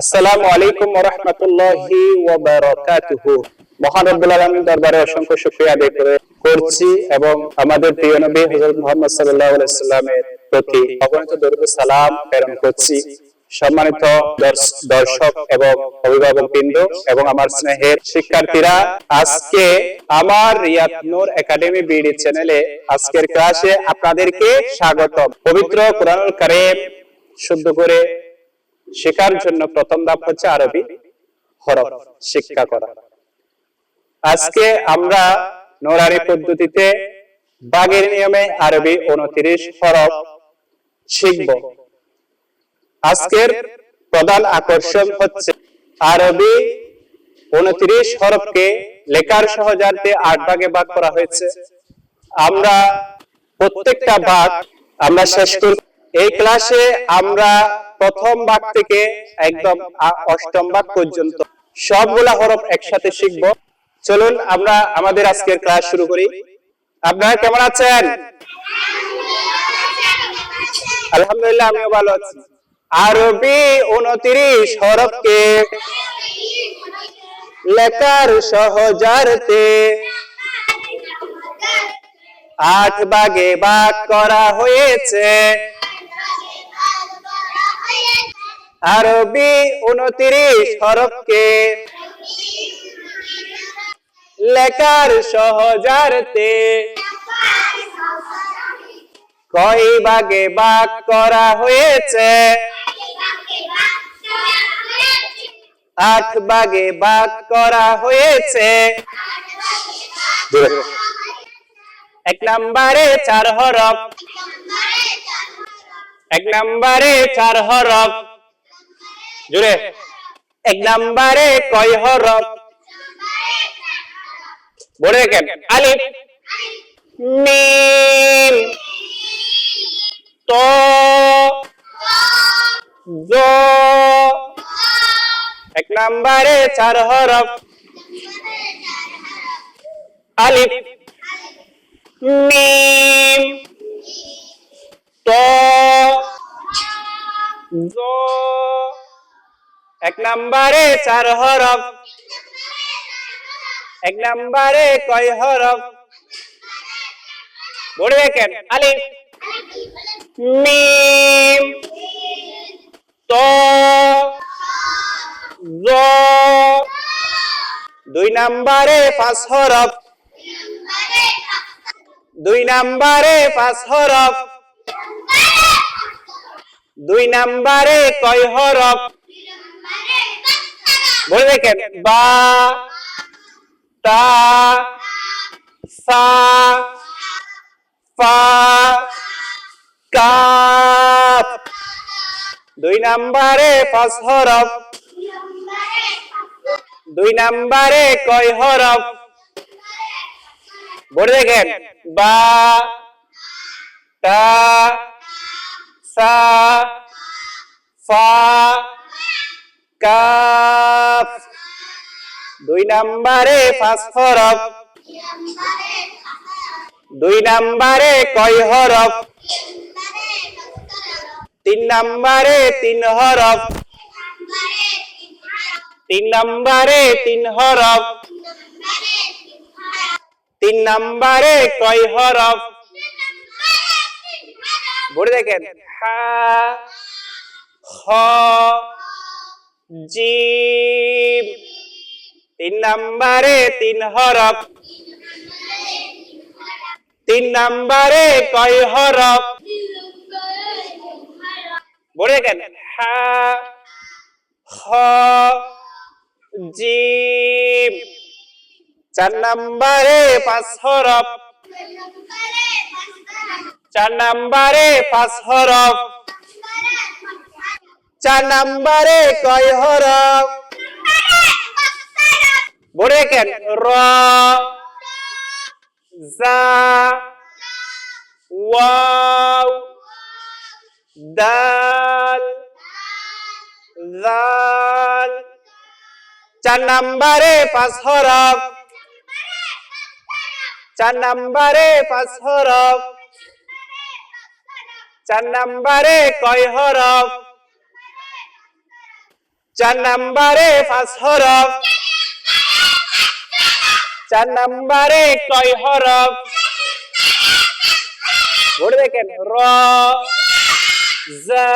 আসসালামু আলাইকুম ওয়া রাহমাতুল্লাহি ওয়া বারাকাতুহু। মহান রব্বুল আলামিন দরবারে অসংখ্য শুকরিয়া আদায় করছি এবং আমাদের প্রিয় নবী হযরত মুহাম্মদ সাল্লাল্লাহু আলাইহি সাল্লামের প্রতি অগণিত দরুদ ও সালাম প্রেরণ করছি। সম্মানিত দর্শক এবং অভিভাবকবৃন্দ এবং আমার স্নেহের শিক্ষার্থীরা, আজকে আমার রিয়াদ নূর একাডেমি বিডি চ্যানেলে আজকের ক্লাসে আপনাদেরকে স্বাগতম। পবিত্র কোরআনুল কারীম শুদ্ধ করে শেখার জন্য প্রথম ধাপ হচ্ছে আরবি হরফ শিক্ষা করা। আজকে আমরা নুরানি পদ্ধতিতে বাগের নিয়মে আরবি 29 হরফ শিখব। আজকের প্রধান আকর্ষণ হচ্ছে আরবি 29 হরফকে লেখার সহজার্থে 8 ভাগে ভাগ করা হয়েছে। আমরা প্রত্যেকটা ভাগ আমরা শেষ করব। এই ক্লাসে আমরা প্রথম ভাগ থেকে একদম অষ্টম ভাগ পর্যন্ত সবগুলা হরফ একসাথে শিখব। চলুন আমরা আমাদের আজকের ক্লাস শুরু করি। আপনারা কেমন আছেন? আলহামদুলিল্লাহ, আমিও ভালো আছি। আরবি 29 হরফকে লেখার সহজার্থে 8 ভাগে ভাগ করা হয়েছে। আরবি 29 হরফকে লেখার সহজার্থে কয় ভাগে ভাগ করা হয়েছে? 8 ভাগে ভাগ করা হয়েছে। 1 নম্বরে 4 হরফ। 1 নম্বরে 4 হরফ। জুড়ে 1 নম্বরে কয় হরফ? বলে দেখেন, আলিফ, মিম, ত, জ। 1 নম্বরে 4 হরফ। আলিফ, মিম, ত, জ। 1 নম্বরে 4 হরফ। 1 নম্বরে কয় হরফ? বলে দেখেন, আলিফ, মিম, ত, জ। 2 নম্বরে 5 হরফ। 2 নম্বরে 5 হরফ। 2 নম্বরে কয় হরফ? বলে দেখেন, বা, তা, সা, ফা, কাফ। 2 নম্বরে 5 হরফ। 2 নম্বরে কয় হরফ? বলে দেখেন, বা, তা, সা, ফা, কাফ। 2 নম্বরে 5 হরফ। 2 নম্বরে কয় হরফ? 3 নম্বরে 3 হরফ। 3 নম্বরে 3 হরফ। 3 নম্বরে কয় হরফ? বলে দেখেন, হা, খ, জিম। 3 নম্বরে 3 হরফ। 3 নম্বরে কয় হরফ? বলে দেখেন, হা, খ, জিম। 4 নম্বরে 5 হরফ। 4 নম্বরে 5 হরফ। 4 নম্বরে কয় হরফ? বলে দেখেন, র, জা, ওয়াও, দাল, জাল। 4 নম্বরে 5 হরফ। 4 নম্বরে 5 হরফ। 4 নম্বরে কয় হরফ? 4 নম্বরে 5 হরফ। 4 নম্বরে কয় হরফ? বলে দেখেন, র, জা,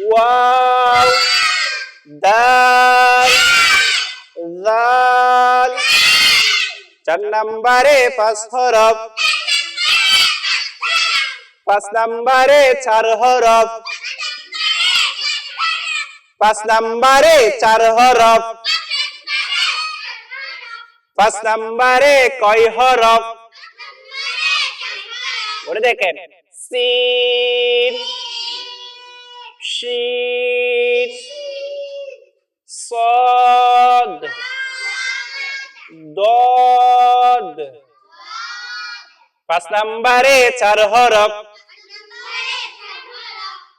ওয়াও, দাল, জাল। 4 নম্বরে 5 হরফ। 5 নম্বরে 4 হরফ। 5 নম্বরে 4 হরফ। 5 নম্বরে কয় হরফ? বলে দেখেন, সিন, শিন, صاد ضاد। 5 নম্বরে 4 হরফ।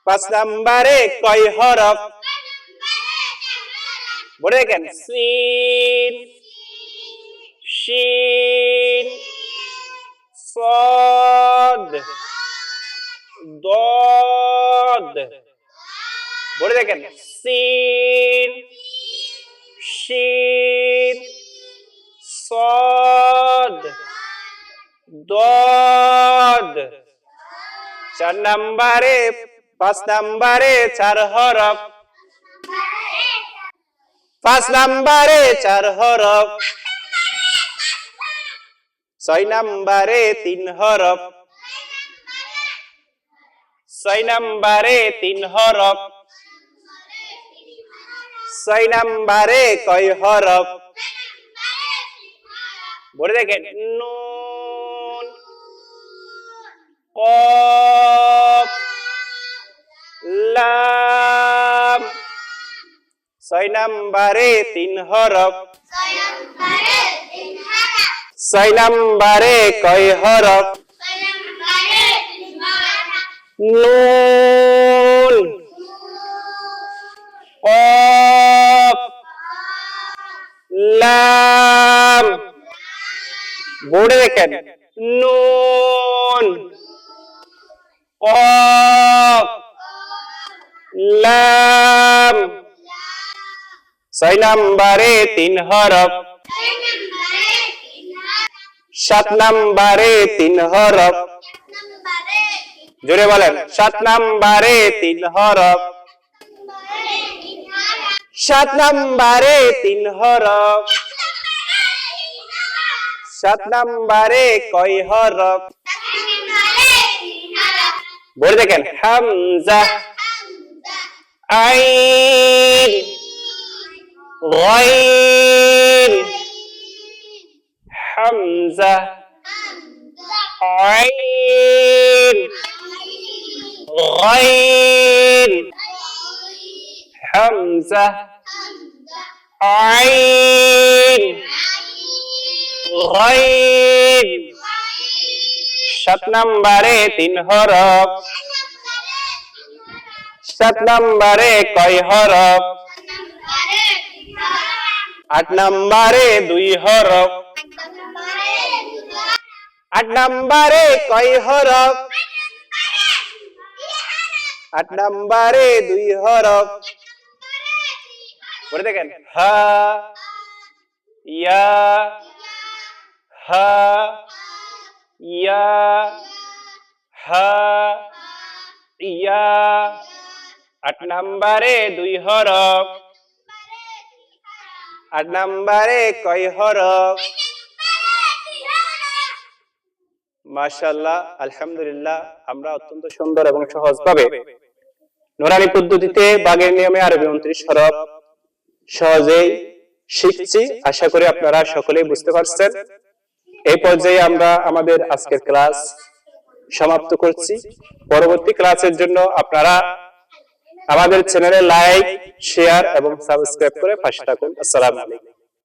5 নম্বরে কয় হরফ? বলে দেখেন, সিন, শিন, صاد ضاد। বলে দেখেন, সিন, শিন, صاد ضاد। 4 নম্বরে 5 নম্বরে 4 হরফ। 5 নম্বরে 4 হরফ। 6 নম্বরে 3 হরফ। 6 নম্বরে 3 হরফ। 6 নম্বরে কয় হরফ? বলে দেখেন, নুন, কফ, লাম। 6 নম্বরে 3 হরফ। 6 নম্বরে কয় হরফ? নুন, কফ, লাম। বলে দেখেন, নুন, কফ, লাম। 6 নম্বরে 3 হরফ। 7 নম্বরে 3 হরফ। জোরে বলেন, 7 নম্বরে 3 হরফ। 7 নম্বরে 3 হরফ। 7 নম্বরে কয় হরফ? বলে দেখেন, হামজা, আইন, গাইন। হামজা, আইন, গাইন। হামজা, আইন, গাইন। 7 নম্বরে 3 হরফ। 7 নম্বরে কয় হরফ? 8 নম্বরে 2 হরফ। 8 নম্বরে কয় হরফ? 8 নম্বরে 2 হরফ। পড়ে দেখেন, হা, ইয়া, হা, ইয়া, হা, ইয়া। 8 নম্বরে 2 হরফ। 8 নম্বরে কয় হরফ? মাশাআল্লাহ, আলহামদুলিল্লাহ। আমরা অত্যন্ত সুন্দর এবং সহজভাবে নুরানি পদ্ধতিতে বাগের নিয়মে আরবি 29 হরফ সহজেই শিখছি। আশা করি আপনারা সকলেই বুঝতে পারছেন। এই পর্যায়ে আমরা আমাদের আজকের ক্লাস সমাপ্ত করছি। পরবর্তী ক্লাসের জন্য আপনারা আমাদের চ্যানেলে লাইক, শেয়ার এবং সাবস্ক্রাইব করে পাশে থাকুন। আসসালামু আলাইকুম।